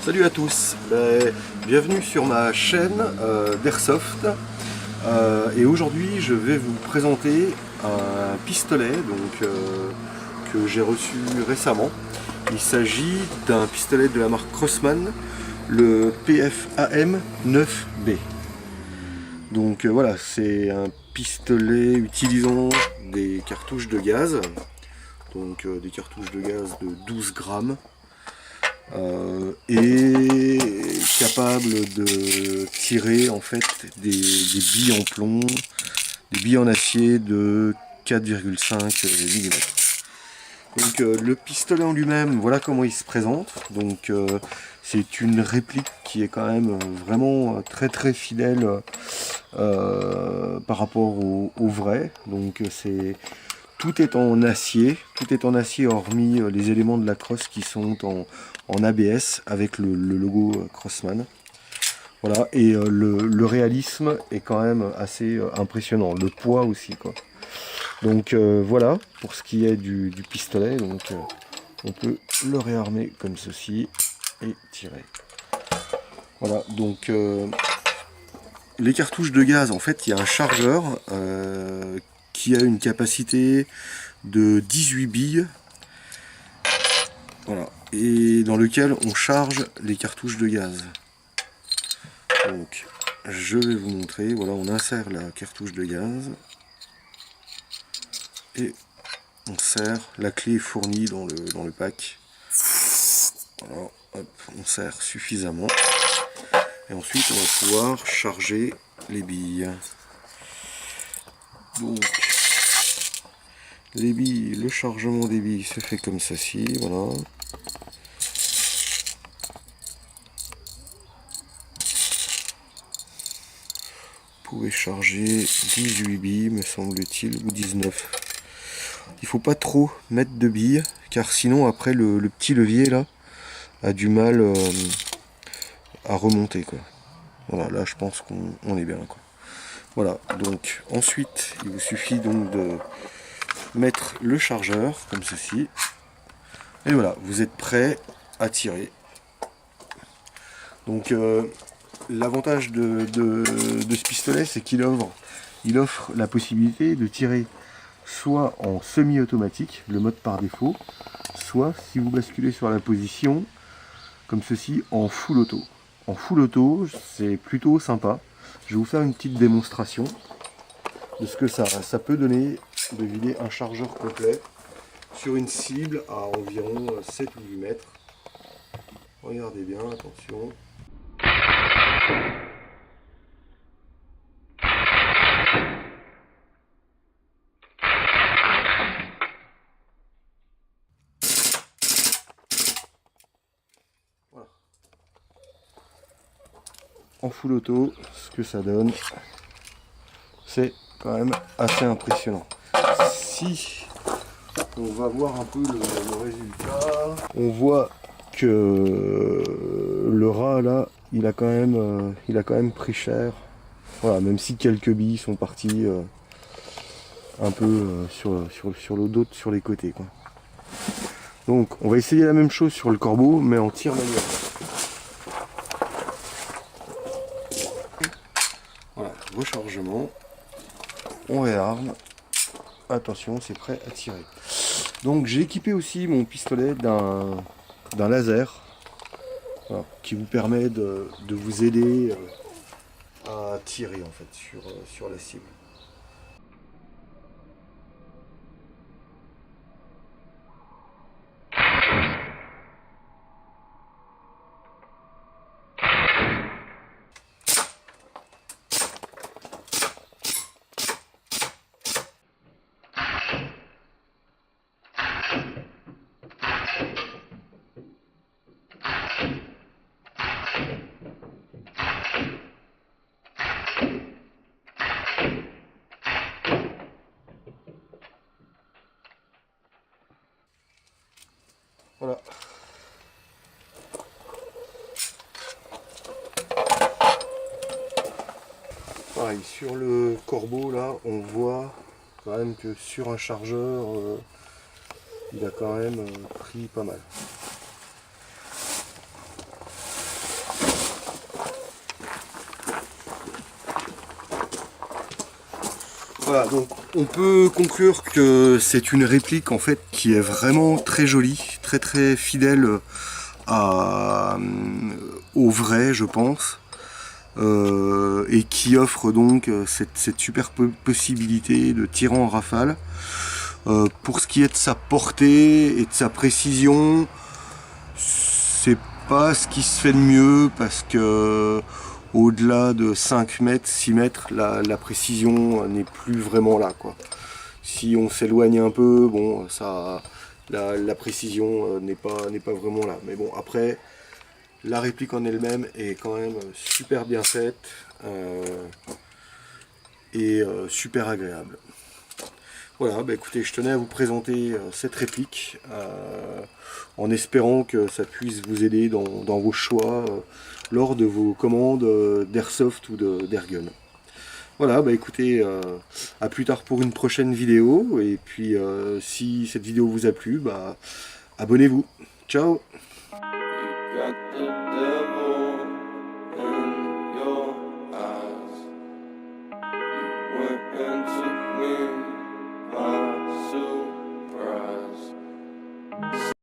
Salut à tous, bienvenue sur ma chaîne d'Airsoft et aujourd'hui je vais vous présenter un pistolet que j'ai reçu récemment. Il s'agit d'un pistolet de la marque Crosman, le PFAM 9B. Donc voilà, c'est un pistolet utilisant des cartouches de gaz, donc des cartouches de gaz de 12 grammes. Et capable de tirer en fait des billes en plomb, des billes en acier de 4,5 mm. Donc le pistolet en lui-même, voilà comment il se présente. Donc c'est une réplique qui est quand même vraiment très fidèle par rapport au vrai. Donc tout est en acier, hormis les éléments de la crosse qui sont en ABS avec le logo Crosman. Voilà, et le réalisme est quand même assez impressionnant, le poids aussi quoi. Donc voilà pour ce qui est du pistolet. Donc on peut le réarmer comme ceci et tirer. Voilà, donc les cartouches de gaz, en fait il y a un chargeur qui a une capacité de 18 billes, voilà, et dans lequel on charge les cartouches de gaz. Donc je vais vous montrer, voilà, on insère la cartouche de gaz et on serre, la clé est fournie dans le pack. Voilà, hop, on serre suffisamment et ensuite on va pouvoir charger les billes. Donc les billes, le chargement des billes se fait comme ceci, voilà. Vous pouvez charger 18 billes, me semble-t-il, ou 19. Il faut pas trop mettre de billes, car sinon après le petit levier là a du mal à remonter quoi. Voilà, là je pense qu'on est bien quoi. Voilà, donc ensuite il vous suffit donc de mettre le chargeur comme ceci. Et voilà, vous êtes prêt à tirer. Donc l'avantage de ce pistolet, c'est qu'il offre la possibilité de tirer soit en semi-automatique, le mode par défaut, soit si vous basculez sur la position, comme ceci, en full auto. En full auto, c'est plutôt sympa. Je vais vous faire une petite démonstration de ce que ça peut donner de vider un chargeur complet sur une cible à environ 7 mm. Regardez bien, attention. Voilà. En full auto, ce que ça donne, c'est quand même assez impressionnant. Si on va voir un peu le résultat, on voit que le rat là, il a quand même pris cher. Voilà, même si quelques billes sont parties un peu sur le dos, sur les côtés quoi. Donc on va essayer la même chose sur le corbeau, mais en tir manuel. Voilà, rechargement, on réarme, attention, c'est prêt à tirer. Donc j'ai équipé aussi mon pistolet d'un laser, voilà, qui vous permet de vous aider à tirer en fait sur la cible. Voilà. Pareil, sur le corbeau là, on voit quand même que sur un chargeur, il a quand même pris pas mal. Voilà, donc on peut conclure que c'est une réplique en fait qui est vraiment très jolie, très très fidèle à, au vrai, je pense, et qui offre donc cette super possibilité de tirer en rafale. Pour ce qui est de sa portée et de sa précision, c'est pas ce qui se fait de mieux parce que au-delà de 5 mètres, 6 mètres, la précision n'est plus vraiment là, quoi. Si on s'éloigne un peu, bon, ça, la précision n'est pas vraiment là. Mais bon, après, la réplique en elle-même est quand même super bien faite et super agréable. Voilà, bah écoutez, je tenais à vous présenter cette réplique en espérant que ça puisse vous aider dans vos choix lors de vos commandes d'Airsoft ou d'Airgun. Voilà, bah écoutez, à plus tard pour une prochaine vidéo. Et puis, si cette vidéo vous a plu, bah abonnez-vous. Ciao! Went into